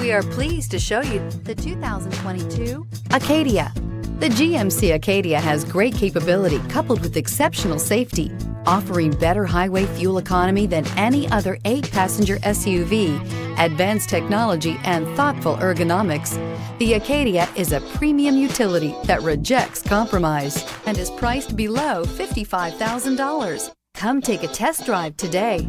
We are pleased to show you the 2022 Acadia. The GMC Acadia has great capability coupled with exceptional safety, offering better highway fuel economy than any other 8-passenger SUV, advanced technology, and thoughtful ergonomics. The Acadia is a premium utility that rejects compromise and is priced below $55,000. Come take a test drive today.